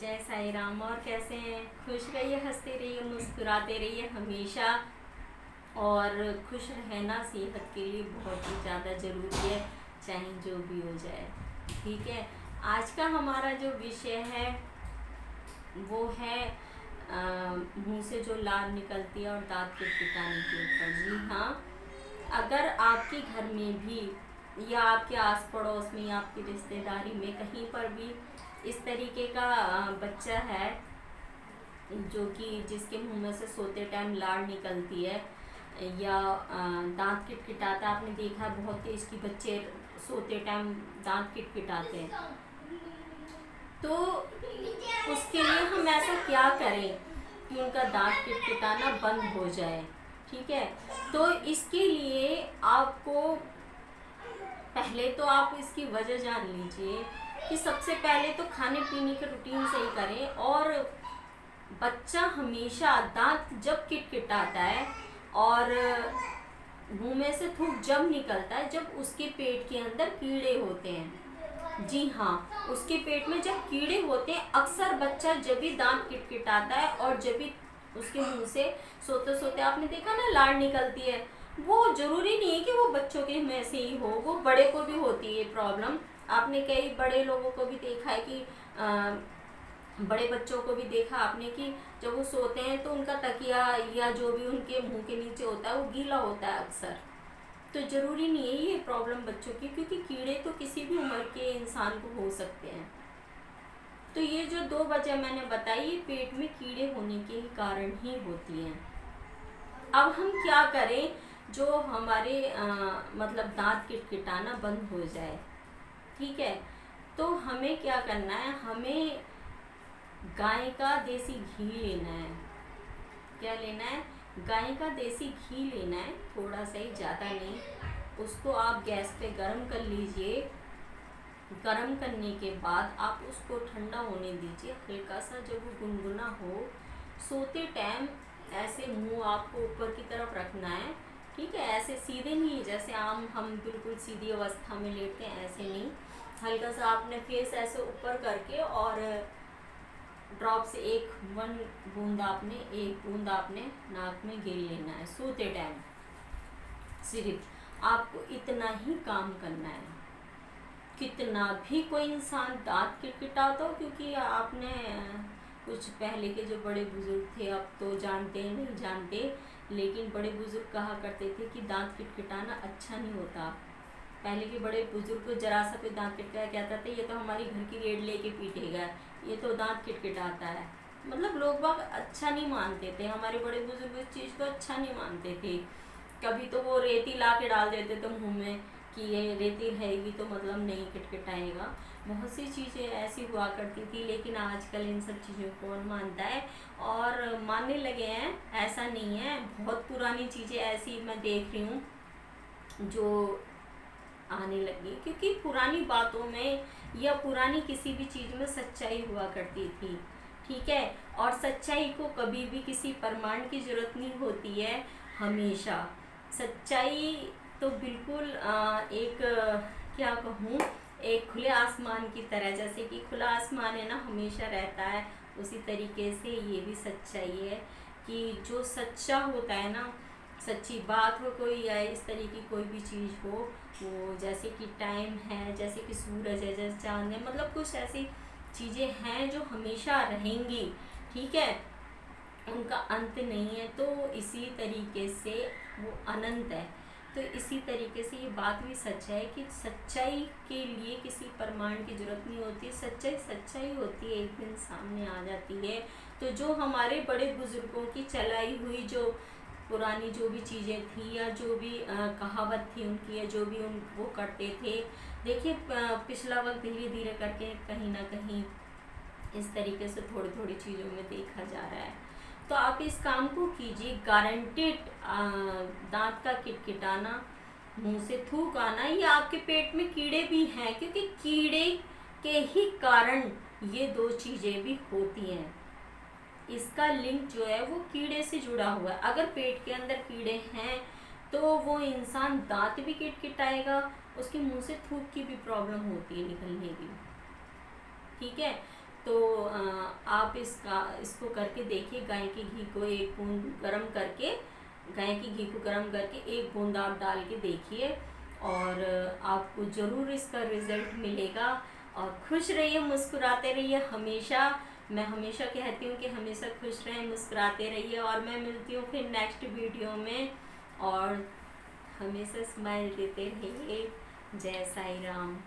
जय साई राम। और कैसे हैं? खुश रहिए, हंसते रहिए, मुस्कुराते रहिए हमेशा। और खुश रहना सेहत के लिए बहुत ही ज़्यादा ज़रूरी है, चाहे जो भी हो जाए। ठीक है, आज का हमारा जो विषय है वो है मुंह से जो लार निकलती है और दांत किटकिटाने के ऊपर। जी हाँ, अगर आपके घर में भी या आपके आस पड़ोस में या आपकी रिश्तेदारी में कहीं पर भी इस तरीके का बच्चा है जो कि जिसके मुंह में से सोते टाइम लार निकलती है या दांत किटकिटाता है, आपने देखा है बहुत तेज कि बच्चे सोते टाइम दांत किटकिटाते हैं, तो उसके लिए हम ऐसा क्या करें कि उनका दांत किटकिटाना बंद हो जाए। ठीक है, तो इसके लिए आपको पहले तो आप इसकी वजह जान लीजिए कि सबसे पहले तो खाने पीने के रूटीन सही करें। और बच्चा हमेशा दांत जब किटकिटाता है और मुंह में से थूक जब निकलता है जब उसके पेट के अंदर कीड़े होते हैं। जी हाँ, उसके पेट में जब कीड़े होते हैं अक्सर बच्चा जब भी दांत किटकिटाता है और जब भी उसके मुंह से सोते सोते आपने देखा ना लार निकलती है। वो जरूरी नहीं है कि वो बच्चों के में से ही हो, वो बड़े को भी होती है प्रॉब्लम। आपने कई बड़े लोगों को भी देखा है कि बड़े बच्चों को भी देखा आपने कि जब वो सोते हैं तो उनका तकिया या जो भी उनके मुंह के नीचे होता है वो गीला होता है अक्सर। तो ज़रूरी नहीं है ये प्रॉब्लम बच्चों की, क्योंकि कीड़े तो किसी भी उम्र के इंसान को हो सकते हैं। तो ये जो दो वजह मैंने बताई ये पेट में कीड़े होने के ही कारण ही होती हैं। अब हम क्या करें जो हमारे मतलब दांत किटकिटाना बंद हो जाए। ठीक है, तो हमें क्या करना है, हमें गाय का देसी घी लेना है। क्या लेना है? गाय का देसी घी लेना है, थोड़ा सा ही, ज़्यादा नहीं। उसको आप गैस पे गरम कर लीजिए। गरम करने के बाद आप उसको ठंडा होने दीजिए हल्का सा। जब वो गुनगुना हो, सोते टाइम ऐसे मुंह आपको ऊपर की तरफ रखना है। ठीक है, ऐसे सीधे नहीं जैसे आम हम बिल्कुल सीधी अवस्था में लेटते हैं, ऐसे नहीं। हल्का सा आपने फेस ऐसे ऊपर करके और ड्रॉप से एक बूंद आपने नाक में गिर लेना है सोते टाइम। सिर्फ आपको इतना ही काम करना है। कितना भी कोई इंसान दांत किटकिटाता हो, क्योंकि आपने कुछ पहले के जो बड़े बुजुर्ग थे, अब तो जानते हैं नहीं जानते, लेकिन बड़े बुजुर्ग कहा करते थे कि दांत किटकिटाना अच्छा नहीं होता। पहले के बड़े बुजुर्ग को जरा सा कोई दांत किटकाया कहता था ये तो हमारी घर की रेड लेके पीटेगा, ये तो दांत किटकिटाता है। मतलब लोग बाग अच्छा नहीं मानते थे, हमारे बड़े बुजुर्ग इस चीज़ को अच्छा नहीं मानते थे। कभी तो वो रेती ला के डाल देते थे मुंह में कि ये रेती रहेगी तो मतलब नहीं किटकिटाएगा। बहुत सी चीज़ें ऐसी हुआ करती थी, लेकिन आजकल इन सब चीज़ों को कौन मानता है और मानने लगे हैं। ऐसा नहीं है, बहुत पुरानी चीज़ें ऐसी मैं देख रही हूँ जो आने लगी, क्योंकि पुरानी बातों में या पुरानी किसी भी चीज़ में सच्चाई हुआ करती थी। ठीक है, और सच्चाई को कभी भी किसी प्रमाण की जरूरत नहीं होती है। हमेशा सच्चाई तो बिल्कुल एक क्या कहूँ, एक खुले आसमान की तरह, जैसे कि खुला आसमान है ना हमेशा रहता है, उसी तरीके से ये भी सच्चाई है कि जो सच्चा होता है ना, सच्ची बात हो कोई या इस तरीके की कोई भी चीज़ हो, वो जैसे कि टाइम है, जैसे कि सूरज है, जैसे चांद है, मतलब कुछ ऐसी चीज़ें हैं जो हमेशा रहेंगी। ठीक है, उनका अंत नहीं है। तो इसी तरीके से वो अनंत है। तो इसी तरीके से ये बात भी सच है कि सच्चाई के लिए किसी प्रमाण की जरूरत नहीं होती। सच्चाई सच्चाई होती है, एक दिन सामने आ जाती है। तो जो हमारे बड़े बुजुर्गों की चलाई हुई जो पुरानी जो भी चीज़ें थी या जो भी कहावत थी उनकी, या जो भी उन वो करते थे, देखिए पिछला वक्त धीरे धीरे करके कहीं ना कहीं इस तरीके से थोड़ी थोड़ी चीज़ों में देखा जा रहा है। तो आप इस काम को कीजिए, गारंटेड। दांत का किटकिटाना, मुंह से थूक आना, ये आपके पेट में कीड़े भी हैं, क्योंकि कीड़े के ही कारण ये दो चीज़ें भी होती हैं। इसका लिंक जो है वो कीड़े से जुड़ा हुआ है। अगर पेट के अंदर कीड़े हैं तो वो इंसान दांत भी किटकिटाएगा, उसके मुंह से थूक की भी प्रॉब्लम होती है निकलने की। ठीक है, तो आप इसको करके देखिए। गाय के घी को एक बूंद गरम करके, गाय के घी को गरम करके एक बूंद आप डाल के देखिए, और आपको ज़रूर इसका रिज़ल्ट मिलेगा। और खुश रहिए, मुस्कुराते रहिए हमेशा। मैं हमेशा कहती हूँ कि हमेशा खुश रहें, मुस्कुराते रहिए। और मैं मिलती हूँ फिर नेक्स्ट वीडियो में, और हमेशा स्माइल देते रहिए। जय साईं राम।